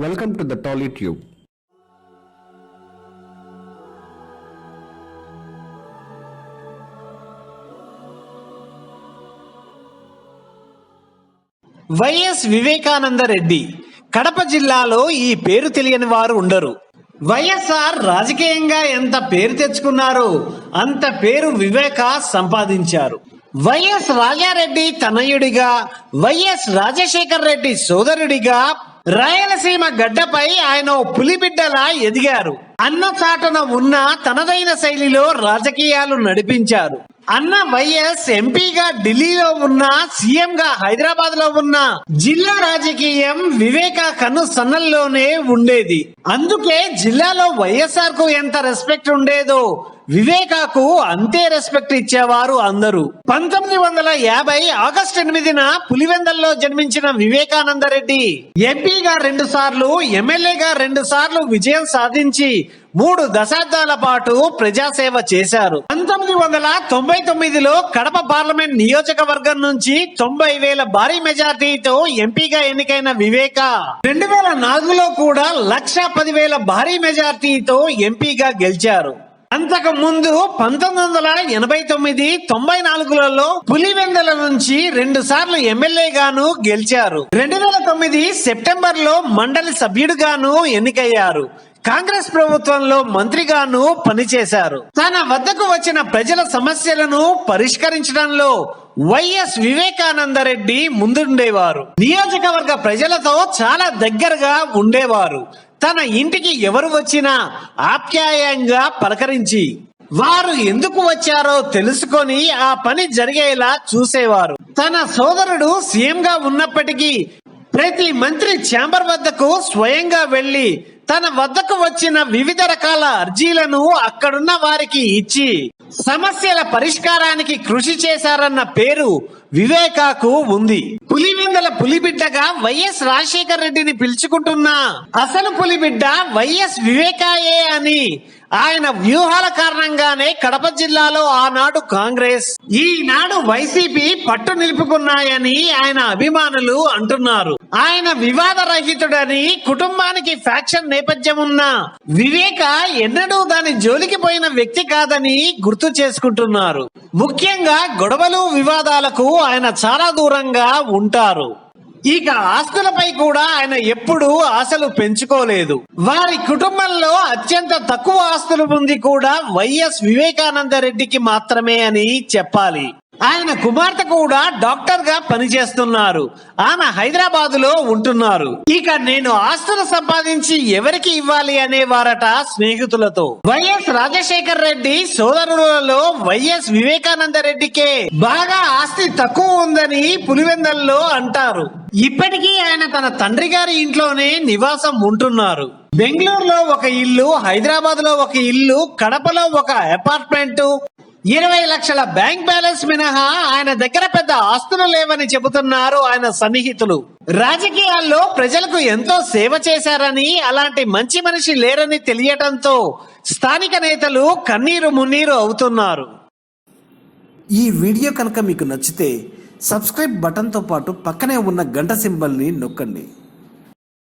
Welcome to the TollyTube. YS Vivekananda Reddy Kadapa జిల్లాలో ఈ పేరు తెలియని వారు ఉండరు. వైఎస్ఆర్ రాజకీయంగా ఎంత పేరు తెచ్చుకున్నారో అంత పేరు వివేక సంపాదించారు. వైఎస్ రాజారెడ్డి తనయుడిగా, వైఎస్ రాజశేఖర్ రెడ్డి సోదరుడిగా రాయలసీమ గడ్డపై ఆయన పులిబిడ్డలా ఎదిగారు. అన్న చాటున ఉన్న తనదైన శైలిలో రాజకీయాలు నడిపించారు. అన్న వైఎస్ ఎంపీగా ఢిల్లీలో ఉన్న, సీఎంగా హైదరాబాద్ లో ఉన్న జిల్లా రాజకీయం వివేక కన్ను సన్నల్లోనే ఉండేది. అందుకే జిల్లాలో వైఎస్ఆర్ కు ఎంత రెస్పెక్ట్ ఉండేదో వివేకాకు అంతే రెస్పెక్ట్ ఇచ్చేవారు అందరూ. 1950 ఆగస్టు 8న పులివెందల్లో జన్మించిన వివేకానందరెడ్డి ఎంపీగా 2 సార్లు, ఎమ్మెల్యేగా 2 సార్లు విజయం సాధించి 3 దశాబ్దాల పాటు ప్రజాసేవ చేశారు. 1999లో కడప పార్లమెంట్ నియోజకవర్గం నుంచి 90,000 భారీ మెజార్టీతో ఎంపీగా ఎన్నికైన వివేక 2004లో కూడా 1,10,000 భారీ మెజార్టీతో ఎంపీగా గెలిచారు. అంతకు ముందు 1989, 94లలో పులివెందల నుంచి 2 సార్లు ఎమ్మెల్యేగాను గెలిచారు. 2009 సెప్టెంబర్ లో మండలి సభ్యుడిగాను ఎన్నికయ్యారు. కాంగ్రెస్ ప్రభుత్వంలో మంత్రిగాను పనిచేశారు. తన వద్దకు వచ్చిన ప్రజల సమస్యలను పరిష్కరించడంలో వైఎస్ వివేకానందరెడ్డి ముందుండేవారు. నియోజకవర్గ ప్రజలతో చాలా దగ్గరగా ఉండేవారు. తన ఇంటికి ఎవరు వచ్చినా ఆప్యాయంగా పలకరించి వారు ఎందుకు వచ్చారో తెలుసుకొని ఆ పని జరిగేలా చూసేవారు. తన సోదరుడు సీఎంగా ఉన్నప్పటికీ ప్రతి మంత్రి ఛాంబర్ వద్దకు స్వయంగా వెళ్లి తన వద్దకు వచ్చిన వివిధ రకాల అర్జీలను అక్కడున్న వారికి ఇచ్చి సమస్యల పరిష్కారానికి కృషి చేశారన్న పేరు వివేకాకు ఉంది. పులివెందల పులిబిడ్డగా వైఎస్ రాజశేఖర్ రెడ్డిని పిలుచుకుంటున్న అసలు పులిబిడ్డ వైఎస్ వివేకాయే అని ఆయన వ్యూహాల కారణంగానే కడప జిల్లాలో ఆనాడు కాంగ్రెస్, ఈనాడు వైసీపీ పట్టు నిలుపుకున్నాయని ఆయన అభిమానులు అంటున్నారు. ఆయన వివాద రహితుడని, కుటుంబానికి ఫ్యాక్షన్ నేపథ్యం ఉన్న వివేక ఎన్నడూ దాని జోలికి పోయిన వ్యక్తి కాదని గుర్తు చేసుకుంటున్నారు. ముఖ్యంగా గొడవలు, వివాదాలకు ఆయన చాలా దూరంగా ఉంటారు. ఇక ఆస్తులపై కూడా ఆయన ఎప్పుడూ ఆశలు పెంచుకోలేదు. వారి కుటుంబంలో అత్యంత తక్కువ ఆస్తులు ఉంది కూడా వైఎస్ వివేకానంద రెడ్డికి మాత్రమే అని చెప్పాలి. ఆయన కుమార్తె కూడా డాక్టర్ గా పనిచేస్తున్నారు. ఆమె హైదరాబాద్ లో ఉంటున్నారు. ఇక నేను ఆస్తులు సంపాదించి ఎవరికి ఇవ్వాలి అనేవారట స్నేహితులతో. వైఎస్ రాజశేఖర్ రెడ్డి సోదరులలో వైఎస్ వివేకానంద రెడ్డికే బాగా ఆస్తి తక్కువ ఉందని పులివెందల్లో అంటారు. ఇప్పటికీ ఆయన తన తండ్రి గారి ఇంట్లోనే నివాసం ఉంటున్నారు. బెంగళూరులో ఒక ఇల్లు, హైదరాబాద్ లో ఒక ఇల్లు, కడపలో ఒక అపార్ట్మెంట్, 20 లక్షల బ్యాంక్ బ్యాలెన్స్ మినహా ఆయన దగ్గర పెద్ద ఆస్తులు లేవని చెబుతున్నారు ఆయన సన్నిహితులు. రాజకీయాల్లో ప్రజలకు ఎంతో సేవ చేశారని, అలాంటి మంచి మనిషి లేరని తెలియటంతో స్థానిక నేతలు కన్నీరు మున్నీరు అవుతున్నారు. ఈ వీడియో కనుక మీకు నచ్చితే సబ్స్క్రైబ్ బటన్తో పాటు పక్కనే ఉన్న గంట సింబల్ని నొక్కండి.